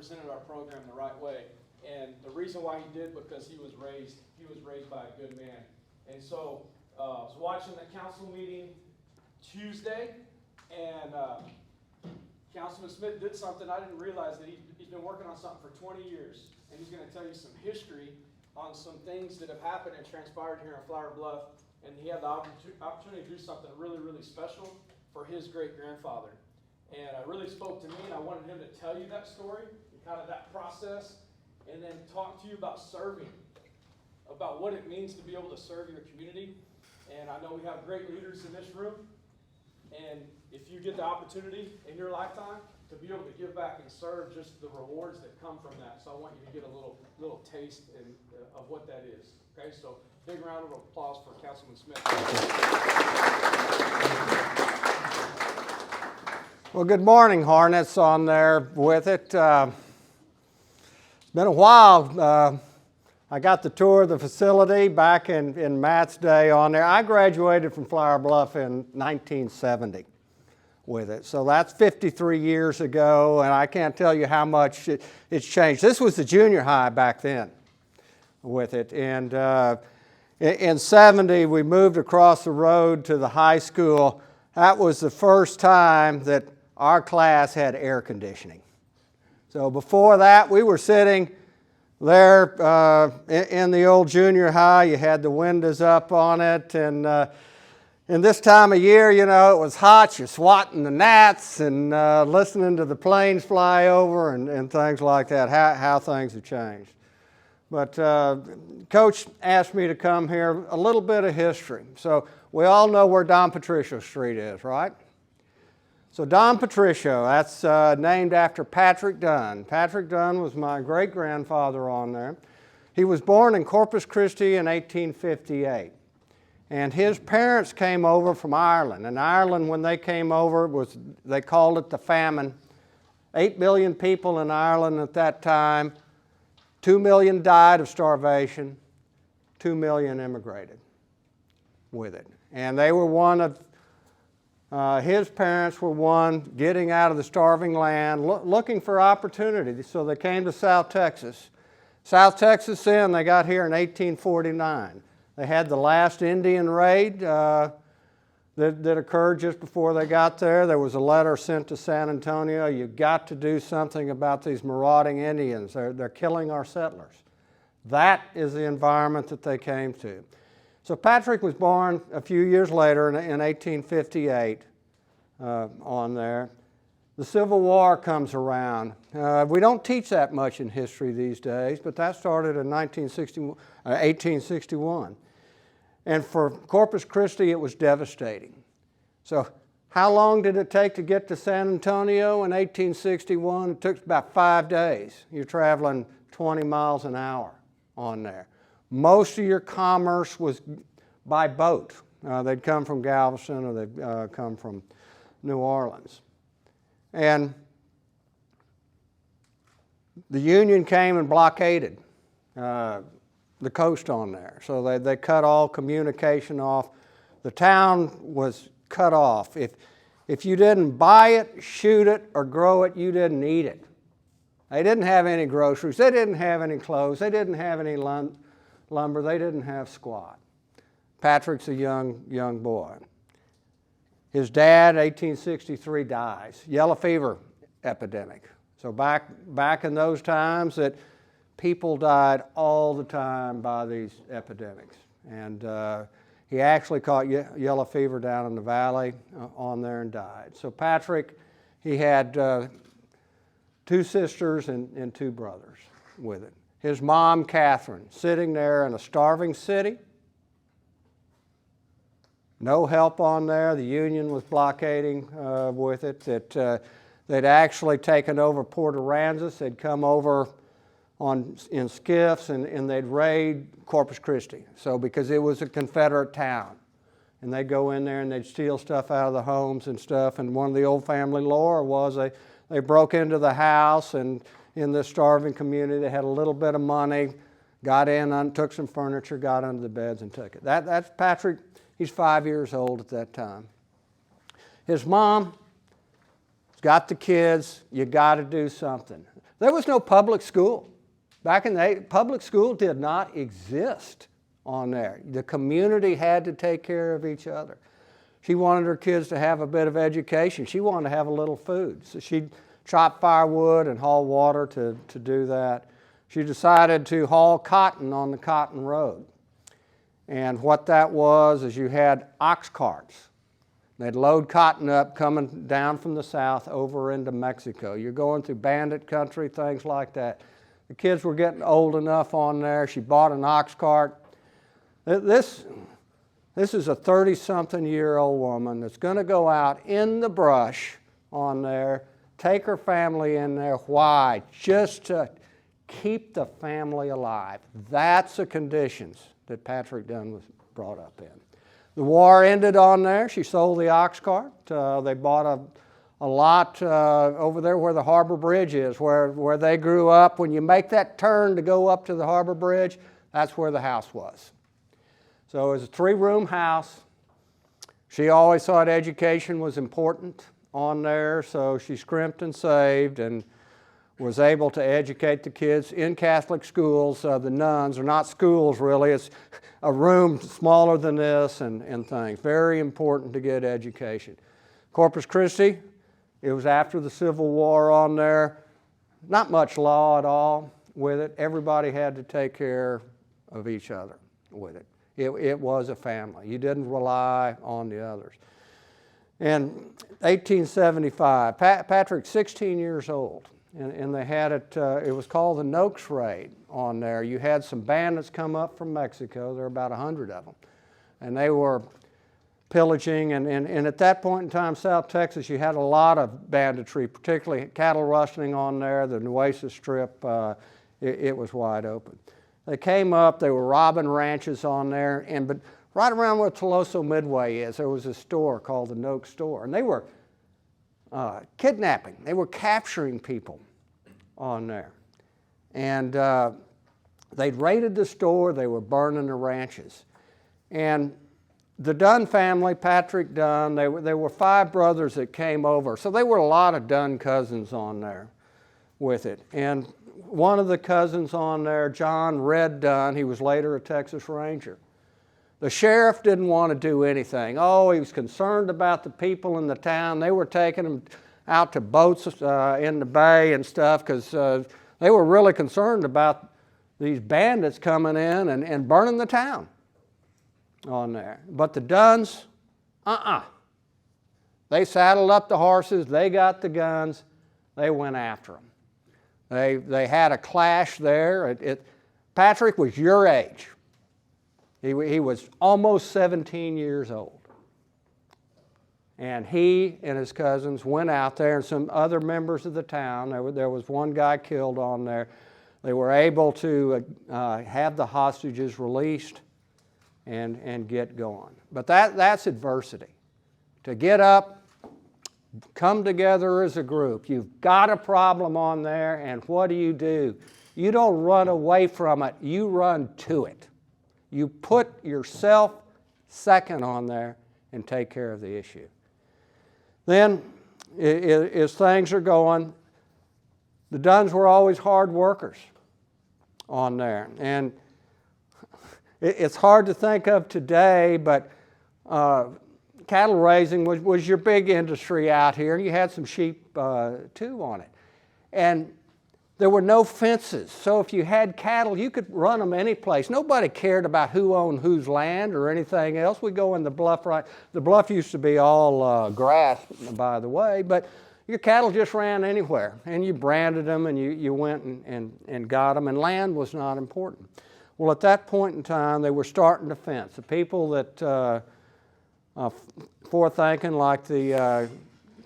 presented our program the right way. And the reason why he did, because he was raised by a good man. And so I was watching the council meeting Tuesday, and Councilman Smith did something I didn't realize, that he's been working on something for 20 years. And he's going to tell you some history on some things that have happened and transpired here in Flower Bluff. And he had the opportunity to do something really, really special for his great-grandfather. And it really spoke to me, and I wanted him to tell you that story, kind of that process, and then talk to you about serving, about what it means to be able to serve your community. And I know we have great leaders in this room, and if you get the opportunity in your lifetime to be able to give back and serve, just the rewards that come from that. So I want you to get a little taste of what that is. Okay, so big round of applause for Councilman Smith. Well, good morning, Hornets on there with it. It's been a while. I got the tour of the facility back in Matt's day on there. I graduated from Flower Bluff in 1970 with it. So that's 53 years ago, and I can't tell you how much it's changed. This was the junior high back then with it. And in 70, we moved across the road to the high school. That was the first time that our class had air conditioning. So before that, we were sitting there in the old junior high. You had the windows up on it, and this time of year, you know, it was hot. You're swatting the gnats and listening to the planes fly over and things like that, how things have changed. But Coach asked me to come here, a little bit of history. So we all know where Don Patricio Street is, right? So Don Patricio, that's named after Patrick Dunn. Patrick Dunn was my great-grandfather on there. He was born in Corpus Christi in 1858. And his parents came over from Ireland. And Ireland, when they came over, they called it the famine. 8 million people in Ireland at that time. 2 million died of starvation. 2 million immigrated with it. And they were one of, his parents were one getting out of the starving land, looking for opportunity. So they came to South Texas. South Texas then, they got here in 1849. They had the last Indian raid that occurred just before they got there. There was a letter sent to San Antonio. You've got to do something about these marauding Indians. They're killing our settlers. That is the environment that they came to. So Patrick was born a few years later in 1858 on there. The Civil War comes around. We don't teach that much in history these days, but that started in 1861. And for Corpus Christi, it was devastating. So how long did it take to get to San Antonio in 1861? It took about 5 days. You're traveling 20 miles an hour on there. Most of your commerce was by boat. They'd come from Galveston or they'd come from New Orleans. And the Union came and blockaded the coast on there. So they cut all communication off. The town was cut off. If you didn't buy it, shoot it, or grow it, you didn't eat it. They didn't have any groceries. They didn't have any clothes. They didn't have any lumber. They didn't have squat. Patrick's a young boy. His dad, 1863, dies. Yellow fever epidemic. So back in those times that people died all the time by these epidemics. And he actually caught yellow fever down in the valley on there and died. So Patrick, he had 2 sisters and 2 brothers with it. His mom, Catherine, sitting there in a starving city. No help on there. The Union was blockading with it. They'd actually taken over Port Aransas. They'd come over in skiffs and they'd raid Corpus Christi. So because it was a Confederate town. And they'd go in there and they'd steal stuff out of the homes and stuff. And one of the old family lore was they broke into the house, and in this starving community they had a little bit of money, got in, took some furniture, got under the beds and took it. That's Patrick. He's 5 years old at that time. His mom got the kids. You got to do something. There was no public school. Back in the 80s, public school did not exist on there. The community had to take care of each other. She wanted her kids to have a bit of education. She wanted to have a little food. So she'd chop firewood and haul water to do that. She decided to haul cotton on the cotton road. And what that was is you had ox carts. They'd load cotton up coming down from the south over into Mexico. You're going through bandit country, things like that. The kids were getting old enough on there. She bought an ox cart. This is a 30-something-year-old woman that's going to go out in the brush on there, take her family in there. Why? Just to keep the family alive. That's the conditions that Patrick Dunn was brought up in. The war ended on there. She sold the ox cart. They bought a lot over there where the Harbor Bridge is, where they grew up. When you make that turn to go up to the Harbor Bridge, that's where the house was. So it was a 3-room house. She always thought education was important on there, so she scrimped and saved and was able to educate the kids in Catholic schools. The nuns are not schools really, it's a room smaller than this and things. Very important to get education. Corpus Christi, it was after the Civil War on there. Not much law at all with it. Everybody had to take care of each other with it. It was a family. You didn't rely on the others. In 1875, Patrick's 16 years old. And they had it, it was called the Noakes Raid on there. You had some bandits come up from Mexico. There were about 100 of them. And they were pillaging. And at that point in time, South Texas, you had a lot of banditry, particularly cattle rustling on there. The Nueces Strip, it was wide open. They came up. They were robbing ranches on there. But right around where Toloso Midway is, there was a store called the Noakes Store. And they were kidnapping. They were capturing people on there. And they'd raided the store. They were burning the ranches. And the Dunn family, Patrick Dunn, there were 5 brothers that came over. So there were a lot of Dunn cousins on there with it. And one of the cousins on there, John Red Dunn, he was later a Texas Ranger. The sheriff didn't want to do anything. Oh, he was concerned about the people in the town. They were taking them out to boats in the bay and stuff because they were really concerned about these bandits coming in and burning the town on there. But the Dunns, They saddled up the horses. They got the guns. They went after them. They had a clash there. Patrick was your age. He was almost 17 years old. And he and his cousins went out there, and some other members of the town. There was one guy killed on there. They were able to have the hostages released and get going. But that's adversity. To get up, come together as a group. You've got a problem on there, and what do? You don't run away from it. You run to it. You put yourself second on there and take care of the issue. Then, as things are going, the Dunns were always hard workers on there. And it's hard to think of today, but cattle raising was your big industry out here, and you had some sheep too on it. And there were no fences, so if you had cattle, you could run them any place. Nobody cared about who owned whose land or anything else. We go in the Bluff, right? The Bluff used to be all grass, by the way, but your cattle just ran anywhere, and you branded them, and you went and got them, and land was not important. Well, at that point in time, they were starting to fence. The people that forethinking, like the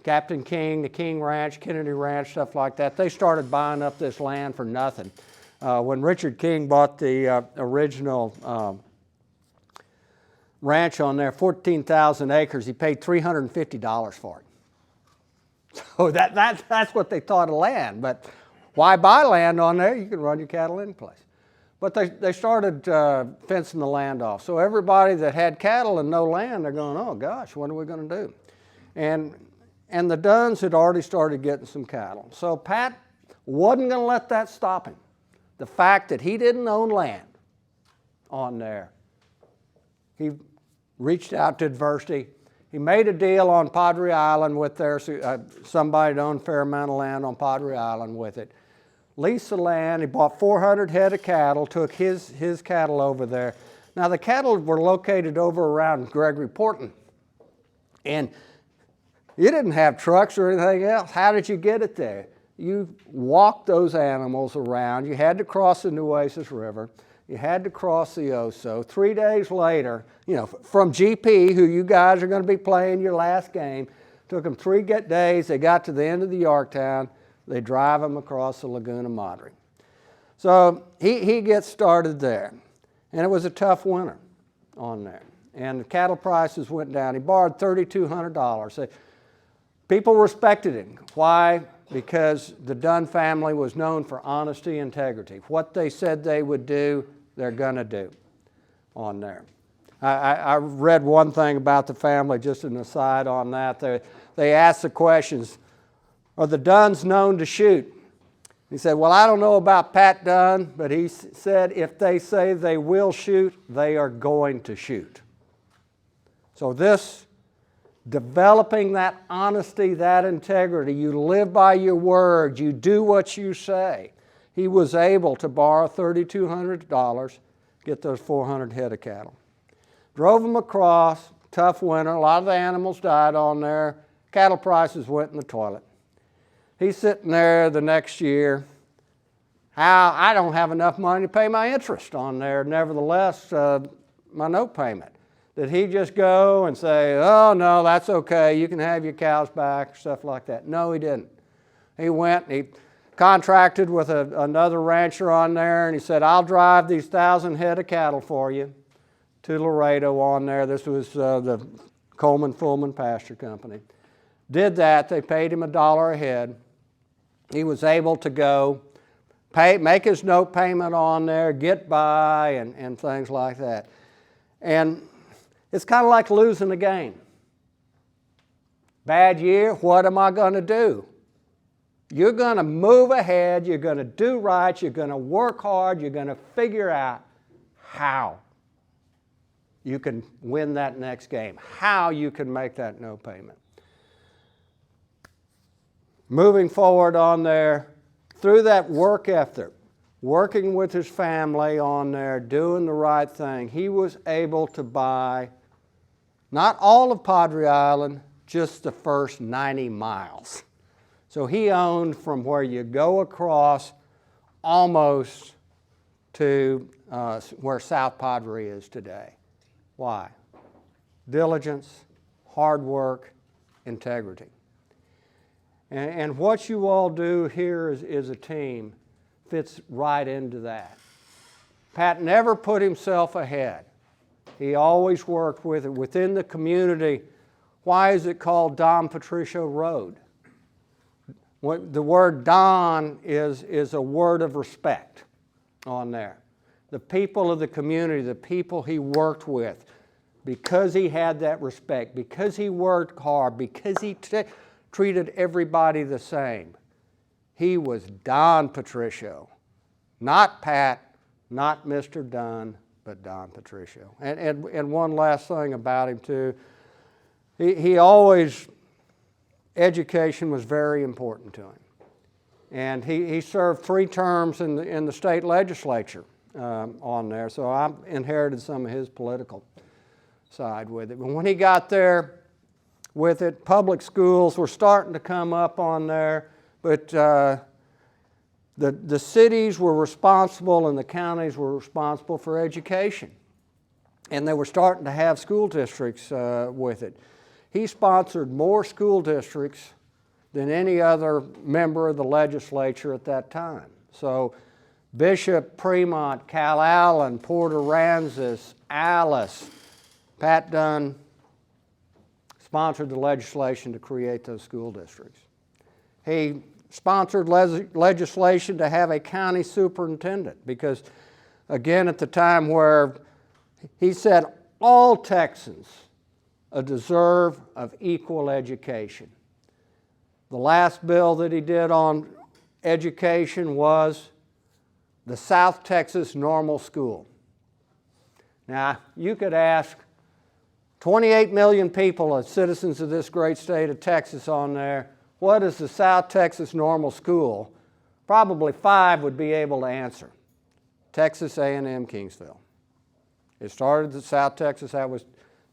Captain King, the King Ranch, Kennedy Ranch, stuff like that, they started buying up this land for nothing. When Richard King bought the original ranch on there, 14,000 acres, he paid $350 for it. So that's what they thought of land. But why buy land on there? You can run your cattle in place. But they started fencing the land off. So everybody that had cattle and no land, they're going, oh gosh, what are we going to do? And the Dunns had already started getting some cattle. So Pat Wasn't going to let that stop him. The fact that he didn't own land on there. He reached out to adversity. He made a deal on Padre Island with somebody that owned a fair amount of land on Padre Island with it. Leased the land. He bought 400 head of cattle, took his cattle over there. Now the cattle were located over around Gregory Portland. And you didn't have trucks or anything else. How did you get it there? You walked those animals around. You had to cross the Nueces River. You had to cross the Oso. 3 days later, from GP, who you guys are going to be playing your last game, took them 3 days. They got to the end of the Yorktown. They drive them across the Laguna Madre. So he gets started there. And it was a tough winter on there. And the cattle prices went down. He borrowed $3,200. People respected him. Why? Because the Dunn family was known for honesty and integrity. What they said they would do, they're going to do on there. I read one thing about the family, just an aside on that. They asked the questions, are the Dunns known to shoot? He said, well, I don't know about Pat Dunn, but he said if they say they will shoot, they are going to shoot. So this, developing that honesty, that integrity, you live by your word, you do what you say. He was able to borrow $3,200, get those 400 head of cattle. Drove them across, tough winter, a lot of the animals died on there, cattle prices went in the toilet. He's sitting there the next year. I don't have enough money to pay my interest on there, nevertheless, my note payment. Did he just go and say, oh, no, that's okay, you can have your cows back, stuff like that? No, he didn't. He went, he contracted with another rancher on there, and he said, I'll drive these 1,000 head of cattle for you to Laredo on there. This was the Coleman-Fullman Pasture Company. Did that. They paid him $1 a head. He was able to go, make his note payment on there, get by, and things like that. And it's kind of like losing a game. Bad year, what am I going to do? You're going to move ahead, you're going to do right, you're going to work hard, you're going to figure out how you can win that next game, how you can make that note payment. Moving forward on there, through that work ethic, working with his family on there, doing the right thing, he was able to buy not all of Padre Island, just the first 90 miles. So he owned from where you go across almost to where South Padre is today. Why? Diligence, hard work, integrity. And what you all do here is a team fits right into that. Pat never put himself ahead. He always worked with it within the community. Why is it called Don Patricio Road? The word Don is a word of respect on there. The people of the community, the people he worked with, because he had that respect, because he worked hard, because he treated everybody the same. He was Don Patricio, not Pat, not Mr. Dunn, but Don Patricio. And one last thing about him too, he always, education was very important to him. And he served 3 terms in the state legislature on there, so I inherited some of his political side with it. But when he got there with it, public schools were starting to come up on there, but the cities were responsible and the counties were responsible for education. And they were starting to have school districts with it. He sponsored more school districts than any other member of the legislature at that time. So Bishop, Fremont, Calallen, Port Aransas, Alice, Pat Dunn sponsored the legislation to create those school districts. He sponsored legislation to have a county superintendent because, again, at the time where he said all Texans deserve of equal education. The last bill that he did on education was the South Texas Normal School. Now, you could ask 28 million people as citizens of this great state of Texas on there, what is the South Texas Normal School? Probably 5 would be able to answer. Texas A&M Kingsville. It started at South Texas, that was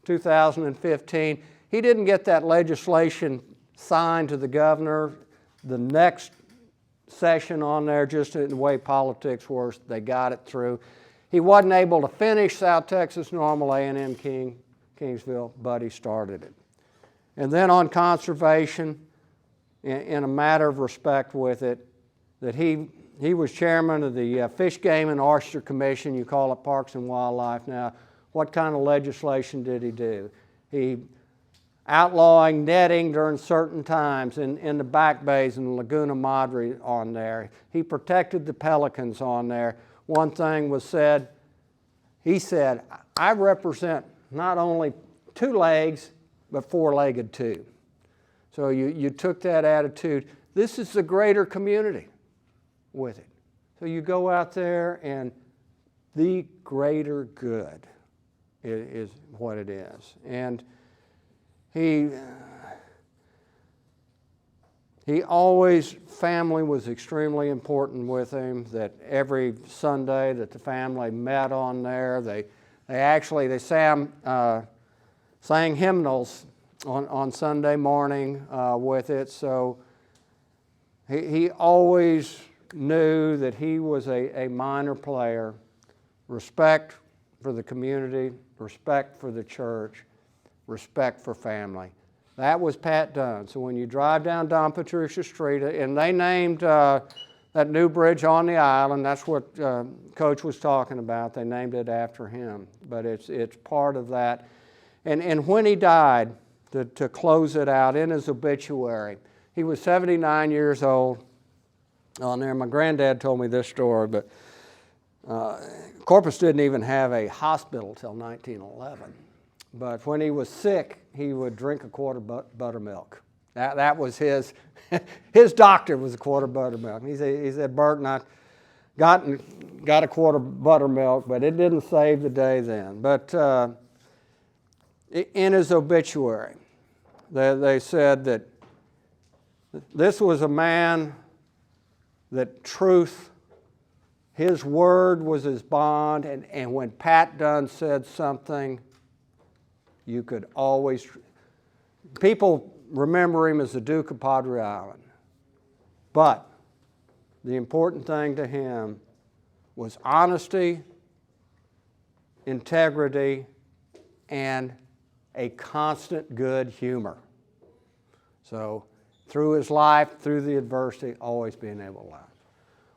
2015. He didn't get that legislation signed to the governor the next session on there, just in the way politics works, they got it through. He wasn't able to finish South Texas Normal A&M Kingsville, but he started it. And then on conservation, in a matter of respect with it, that he was chairman of the Fish, Game, and Oyster Commission, you call it Parks and Wildlife now. What kind of legislation did he do? He outlawing netting during certain times in the back bays in Laguna Madre on there. He protected the pelicans on there. One thing was said, he said, I represent not only 2 legs, but 4-legged too. So you took that attitude. This is the greater community with it. So you go out there and the greater good is what it is. And he always, family was extremely important with him, that every Sunday that the family met on there, they sang hymnals on Sunday morning with it. So he always knew that he was a minor player, respect for the community, respect for the church, respect for family. That was Pat Dunn. So when you drive down Don Patricia Street, and they named that new bridge on the island, that's what Coach was talking about, they named it after him. But it's part of that. And when he died, to close it out, in his obituary, he was 79 years old on there. My granddad told me this story, but Corpus didn't even have a hospital till 1911. But when he was sick, he would drink a quart of buttermilk. That was his doctor was a quart of buttermilk. He said, Burton, I got a quart of buttermilk, but it didn't save the day then. But in his obituary, they said that this was a man that truth, his word was his bond, and when Pat Dunn said something, you could always, people remember him as the Duke of Padre Island. But the important thing to him was honesty, integrity, and a constant good humor. So through his life, through the adversity, always being able to laugh.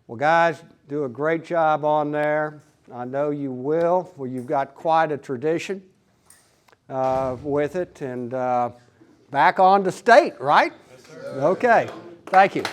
Well, guys, do a great job on there. I know you will. Well, you've got quite a tradition with it. And back on to state, right? Yes, sir. Okay. Thank you.